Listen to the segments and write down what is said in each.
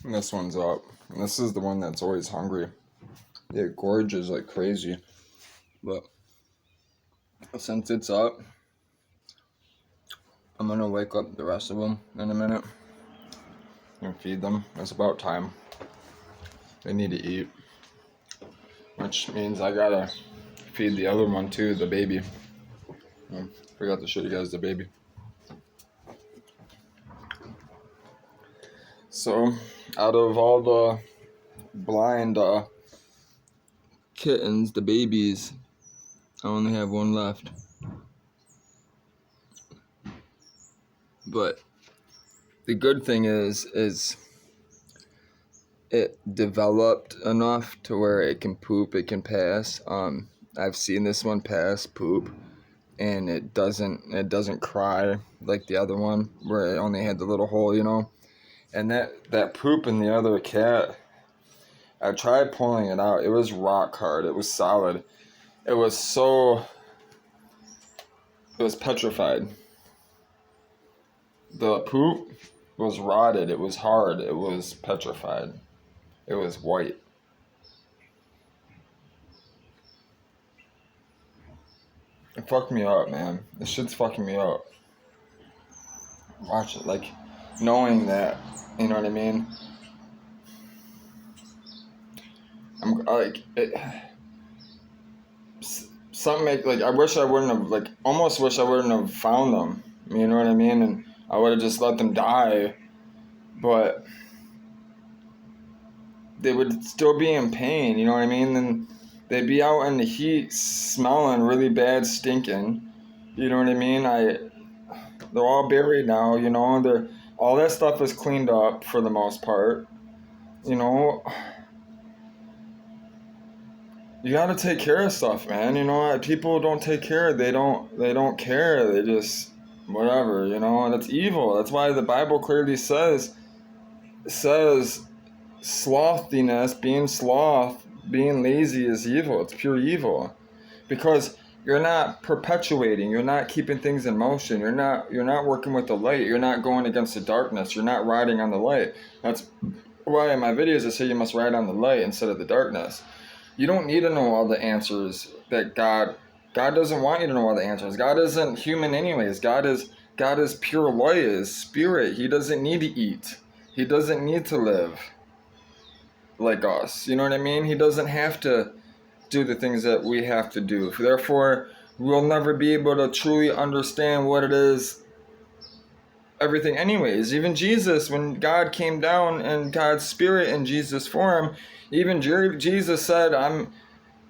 And this one's up. And this is the one that's always hungry. It gorges like crazy. But since it's up, I'm gonna wake up the rest of them in a minute and feed them. It's about time. They need to eat. Which means I gotta feed the other one too, the baby. Forgot to show you guys the baby. So, out of all the blind kittens, the babies, I only have one left. But the good thing is it developed enough to where it can poop, it can pass. I've seen this one pass poop, and it doesn't cry like the other one where it only had the little hole, you know. And that poop in the other cat, I tried pulling it out. It was rock hard. It was solid. It was petrified. The poop was rotted. It was hard. It was petrified. It was white. It fucked me up, man. This shit's fucking me up. Watch it, like, knowing that, you know what I mean? I'm like, I wish I wouldn't have, like, almost wish I wouldn't have found them. You know what I mean? And I would have just let them die. But they would still be in pain, you know what I mean? And they'd be out in the heat, smelling really bad, stinking. You know what I mean? They're all buried now, you know. All that stuff is cleaned up for the most part. You know, you gotta take care of stuff, man. You know, people don't take care. They don't care. They just whatever, you know. And it's evil. That's why the Bible clearly says slothiness, being lazy is evil. It's pure evil, because you're not perpetuating. You're not keeping things in motion. You're not working with the light. You're not going against the darkness. You're not riding on the light. That's why in my videos I say you must ride on the light instead of the darkness. You don't need to know all the answers that God doesn't want you to know all the answers. God isn't human anyways. God is pure light, is spirit. He doesn't need to eat. He doesn't need to live like us. You know what I mean? He doesn't have to do the things that we have to do. Therefore, we'll never be able to truly understand what it is, everything anyways. Even Jesus, when God came down and God's spirit in Jesus form, even Jesus said,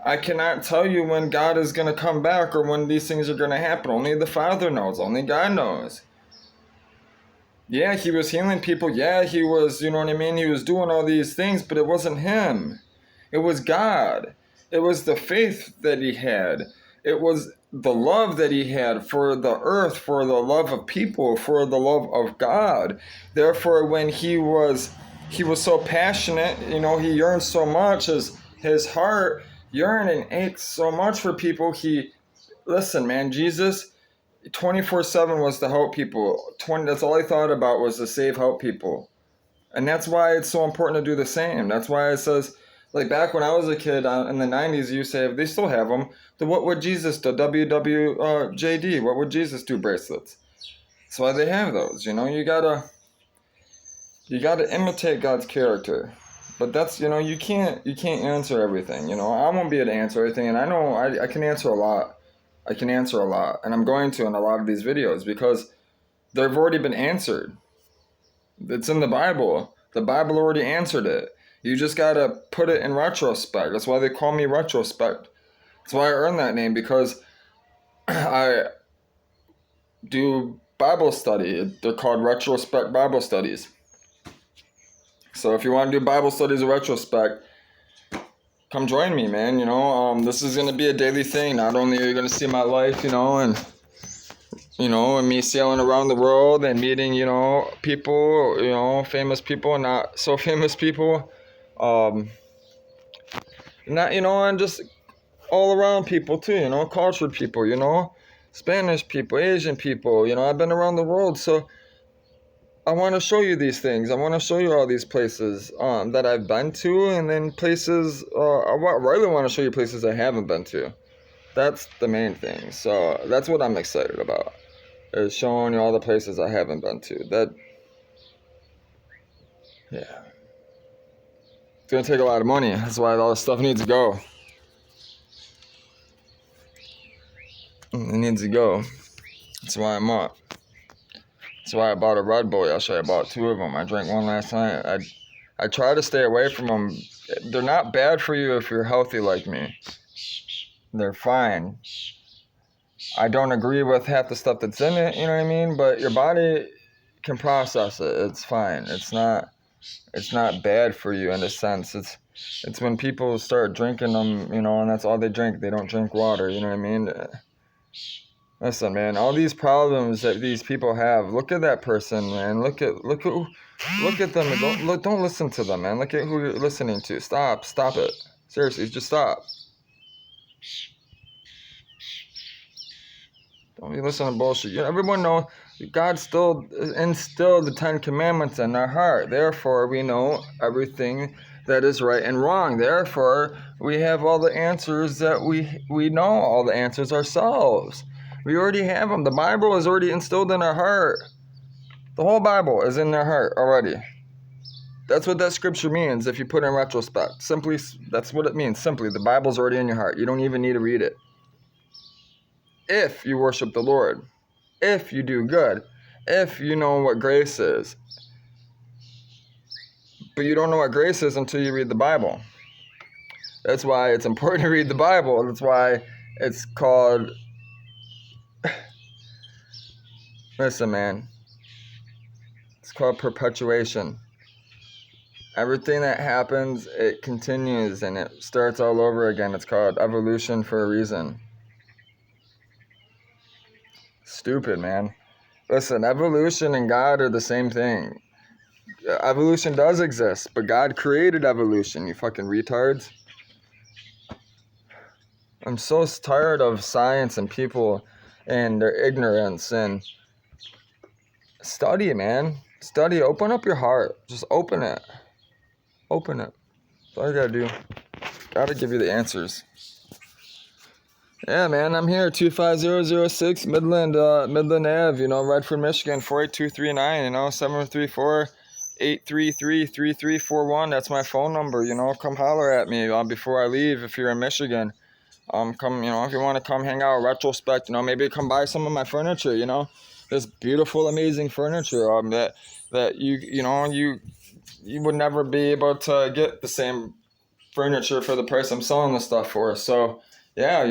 I cannot tell you when God is going to come back or when these things are going to happen. Only the Father knows. Only God knows. Yeah, he was healing people. Yeah, he was, you know what I mean? He was doing all these things, but it wasn't him. It was God. It was the faith that he had. It was the love that he had for the earth, for the love of people, for the love of God. Therefore, when he was so passionate, you know, he yearned so much, his heart yearned and ached so much for people. Listen, man, Jesus 24/7 was to help people. That's all he thought about, was to save, help people. And that's why it's so important to do the same. That's why it says, like back when I was a kid in the 90s, you say, they still have them. What would Jesus do? WWJD, what would Jesus do bracelets? That's why they have those. You know, you gotta imitate God's character. But that's, you know, you can't answer everything. You know, I won't be able to answer everything, and I know I can answer a lot. I can answer a lot, and I'm going to in a lot of these videos because they've already been answered. It's in the Bible. The Bible already answered it. You just gotta put it in retrospect. That's why they call me Retrospect. That's why I earned that name, because I do Bible study. They're called Retrospect Bible Studies. So if you want to do Bible studies in retrospect, come join me, man. You know, this is gonna be a daily thing. Not only are you gonna see my life, you know, and me sailing around the world and meeting, you know, people, you know, famous people and not so famous people, not, you know, and just all around people too, you know, cultured people, you know, Spanish people, Asian people, you know, I've been around the world, so I want to show you these things. I want to show you all these places that I've been to, and then places. Really want to show you places I haven't been to. That's the main thing. So that's what I'm excited about, is showing you all the places I haven't been to. Yeah. It's gonna take a lot of money. That's why all this stuff needs to go. It needs to go. That's why I'm up. That's why I bought a Red Bull yesterday. I bought 2 of them. I drank one last night. I try to stay away from them. They're not bad for you if you're healthy like me. They're fine. I don't agree with half the stuff that's in it, you know what I mean? But your body can process it. It's fine. It's not bad for you in a sense. It's when people start drinking them, and that's all they drink. They don't drink water, you know what I mean? Listen, man, all these problems that these people have. Look at that person, man. Look at them. And don't listen to them, man. Look at who you're listening to. Stop it. Seriously, just stop. Don't be listening to bullshit. Everyone knows God still instilled the 10 Commandments in our heart. Therefore, we know everything that is right and wrong. Therefore, we have all the answers that we know all the answers ourselves. We already have them. The Bible is already instilled in our heart. The whole Bible is in their heart already. That's what that scripture means if you put it in retrospect. Simply, that's what it means. Simply, the Bible's already in your heart. You don't even need to read it. If you worship the Lord, if you do good, if you know what grace is. But you don't know what grace is until you read the Bible. That's why it's important to read the Bible. That's why it's called... Listen, man. It's called perpetuation. Everything that happens, it continues and it starts all over again. It's called evolution for a reason. Stupid, man. Listen, evolution and God are the same thing. Evolution does exist, but God created evolution, you fucking retards. I'm so tired of science and people and their ignorance. And study, man. Study. Open up your heart. Just open it. Open it. That's all you gotta do. Gotta give you the answers. Yeah, man, I'm here, 25006 Midland Ave, Redford, Michigan, 48239, 734-833-3341. That's my phone number, come holler at me before I leave if you're in Michigan. Come, if you want to come hang out, retrospect, maybe come buy some of my furniture, this beautiful, amazing furniture, that you would never be able to get the same furniture for the price I'm selling the stuff for. So, yeah,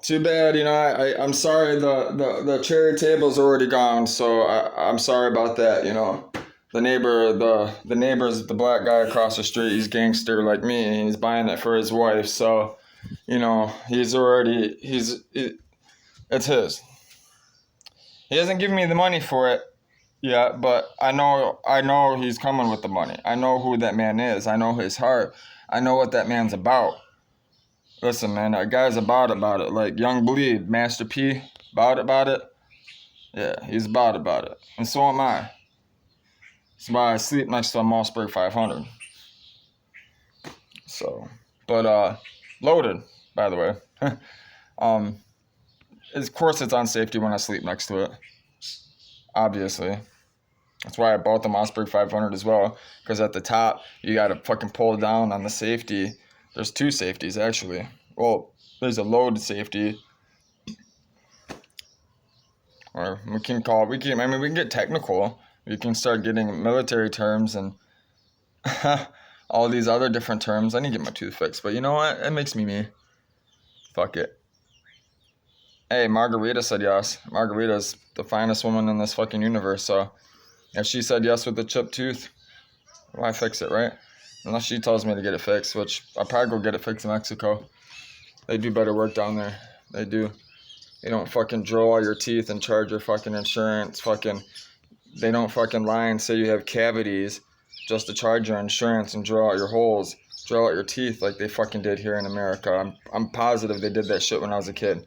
too bad, I'm sorry the cherry table's already gone, so I'm sorry about that, The neighbor's the black guy across the street. He's gangster like me, and he's buying it for his wife. So, it's his. He hasn't given me the money for it yet, but I know he's coming with the money. I know who that man is. I know his heart. I know what that man's about. Listen, man, that guy's about it. Like Young Bleed, Master P, about it. Yeah, he's about it. And so am I. That's why I sleep next to a Mossberg 500. So, but loaded, by the way. Of course it's on safety when I sleep next to it. Obviously. That's why I bought the Mossberg 500 as well. Because at the top, you gotta fucking pull down on the safety. There's 2 safeties, actually. Well, there's a load safety. Or we can get technical. We can start getting military terms and all these other different terms. I need to get my tooth fixed, but you know what? It makes me. Fuck it. Hey, Margarita said yes. Margarita's the finest woman in this fucking universe, so if she said yes with the chipped tooth, why fix it, right? Unless she tells me to get it fixed, which I'll probably go get it fixed in Mexico. They do better work down there. They do. They don't fucking drill all your teeth and charge your fucking insurance. They don't fucking lie and say you have cavities just to charge your insurance and drill out your holes, drill out your teeth like they fucking did here in America. I'm positive they did that shit when I was a kid.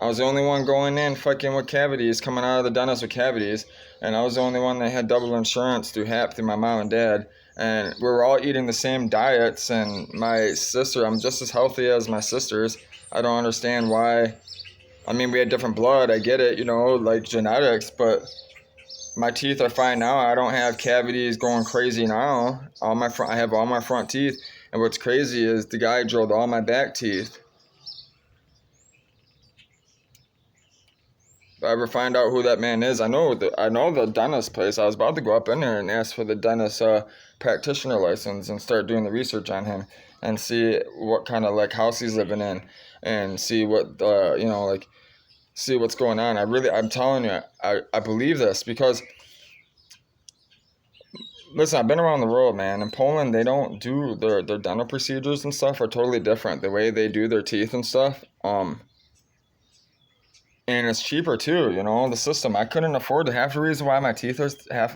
I was the only one going in fucking with cavities, coming out of the dentist with cavities, and I was the only one that had double insurance through HAP through my mom and dad, and we were all eating the same diets, and my sister, I'm just as healthy as my sisters. I don't understand why. I mean, we had different blood, I get it, like genetics, but my teeth are fine now. I don't have cavities going crazy now. I have all my front teeth, and what's crazy is the guy drilled all my back teeth. If I ever find out who that man is, I know the dentist place. I was about to go up in there and ask for the dentist practitioner license and start doing the research on him and see what kind of like house he's living in and see what see what's going on. I'm telling you, I believe this because listen, I've been around the world, man. In Poland, they don't do their dental procedures and stuff are totally different. The way they do their teeth and stuff. And it's cheaper too, the system. I couldn't afford to. Half the reason why my teeth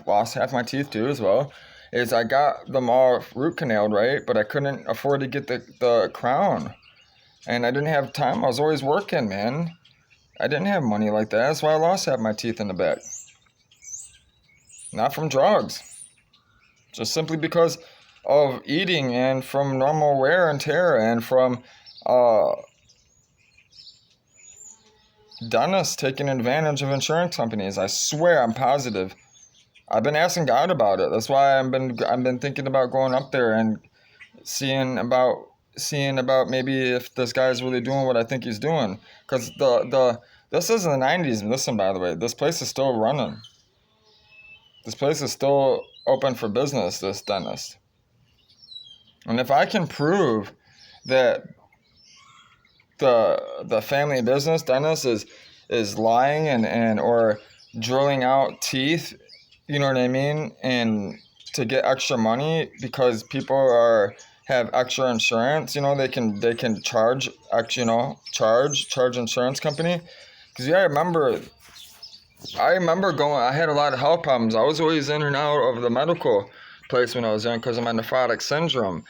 lost half my teeth too as well is I got them all root canaled, right? But I couldn't afford to get the crown. And I didn't have time. I was always working, man. I didn't have money like that. That's why I lost half my teeth in the back. Not from drugs. Just simply because of eating and from normal wear and tear and from dentists taking advantage of insurance companies. I swear, I'm positive. I've been asking God about it. That's why I've been thinking about going up there and seeing about maybe if this guy's really doing what I think he's doing. Because this is in the 90s. Listen, by the way, this place is still running. This place is still open for business, this dentist. And if I can prove that the family business dentist is lying and or drilling out teeth, you know what I mean, and to get extra money because people have extra insurance, they can charge insurance company. Because I remember I had a lot of health problems. I was always in and out of the medical place when I was young because of my nephrotic syndrome.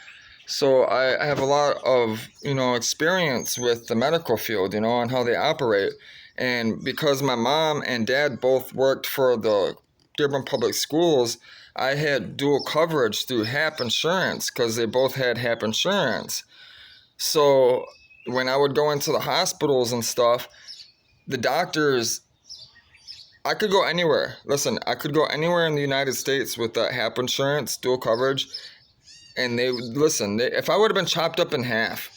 So I have a lot of, experience with the medical field, and how they operate. And because my mom and dad both worked for the Dearborn Public Schools, I had dual coverage through HAP insurance because they both had HAP insurance. So when I would go into the hospitals and stuff, the doctors, I could go anywhere. Listen, I could go anywhere in the United States with that HAP insurance, dual coverage. And if I would have been chopped up in half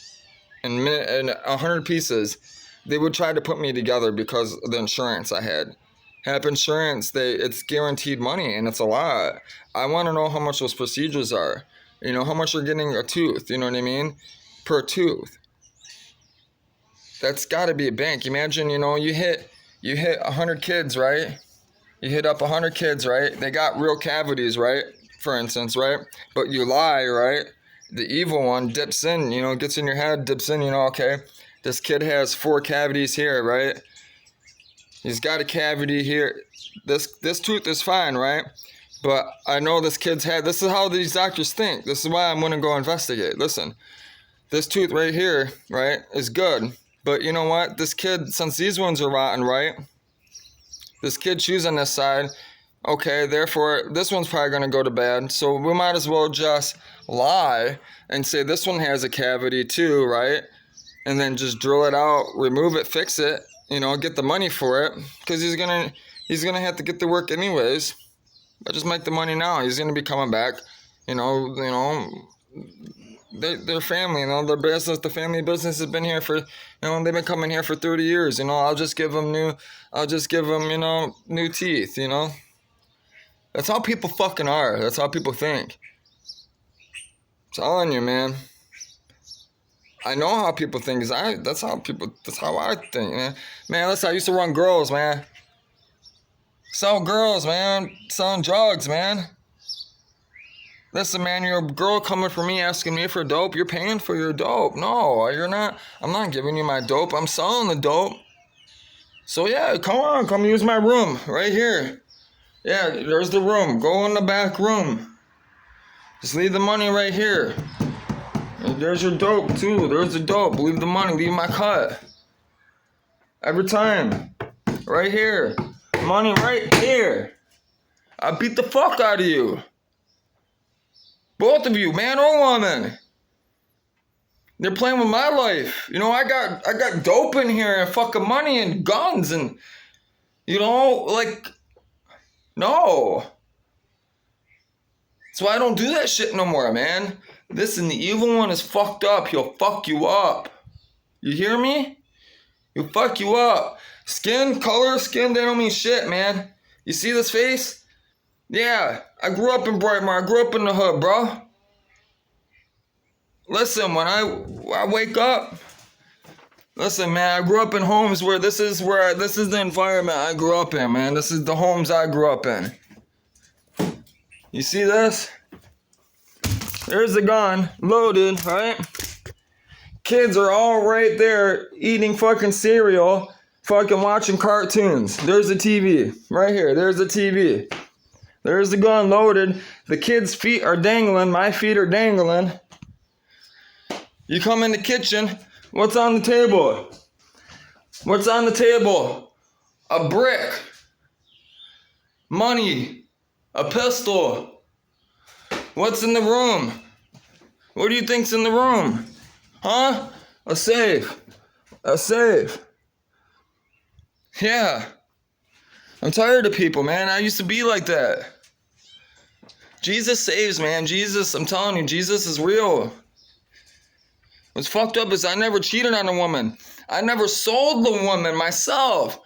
in 100 pieces, they would try to put me together because of the insurance I had. HAP insurance, it's guaranteed money, and it's a lot. I want to know how much those procedures are. How much you're getting a tooth, you know what I mean? Per tooth. That's got to be a bank. Imagine, you hit 100 kids, right? You hit up 100 kids, right? They got real cavities, right? For instance, right? But you lie, right? The evil one dips in, gets in your head, dips in, okay, this kid has 4 cavities here, right? He's got a cavity here. This tooth is fine, right? But I know this kid's had, this is how these doctors think. This is why I'm going to go investigate. Listen, this tooth right here, right, is good. But you know what? This kid, since these ones are rotten, right? This kid chews on this side. Okay, therefore, this one's probably going to go to bed. So we might as well just lie and say this one has a cavity too, right? And then just drill it out, remove it, fix it, get the money for it. Because he's gonna have to get to work anyways. But just make the money now. He's going to be coming back. Their family, their business, the family business has been here for, they've been coming here for 30 years. I'll just give them new teeth, That's how people fucking are. That's how people think. I'm telling you, man. I know how people think. That's how I think, man. Man, listen, I used to run girls, man. Sell girls, man. Selling drugs, man. Listen, man, you're a girl coming for me asking me for dope. You're paying for your dope. No, you're not. I'm not giving you my dope. I'm selling the dope. So, yeah, come use my room right here. Yeah, there's the room. Go in the back room. Just leave the money right here. And there's your dope, too. There's the dope. Leave the money. Leave my cut. Every time. Right here. Money right here. I beat the fuck out of you. Both of you, man or woman. They're playing with my life. You know, I got dope in here and fucking money and guns and, you know, like, no. That's why I don't do that shit no more, man. Listen, the evil one is fucked up. He'll fuck you up. You hear me? He'll fuck you up. Skin, color, skin, they don't mean shit, man. You see this face? Yeah, I grew up in Brightmore. I grew up in the hood, bro. Listen, when I wake up, listen, man, I grew up in homes where this is the environment I grew up in, man. This is the homes I grew up in. You see this? There's the gun, loaded, right? Kids are all right there eating fucking cereal, fucking watching cartoons. There's the TV, right here. There's the TV. There's the gun loaded. The kids' feet are dangling. My feet are dangling. You come in the kitchen. What's on the table? What's on the table? A brick. Money. A pistol. What's in the room? What do you think's in the room? Huh? A safe. A safe. Yeah. I'm tired of people, man. I used to be like that. Jesus saves, man. Jesus, I'm telling you, Jesus is real. What's fucked up is I never cheated on a woman. I never sold the woman myself.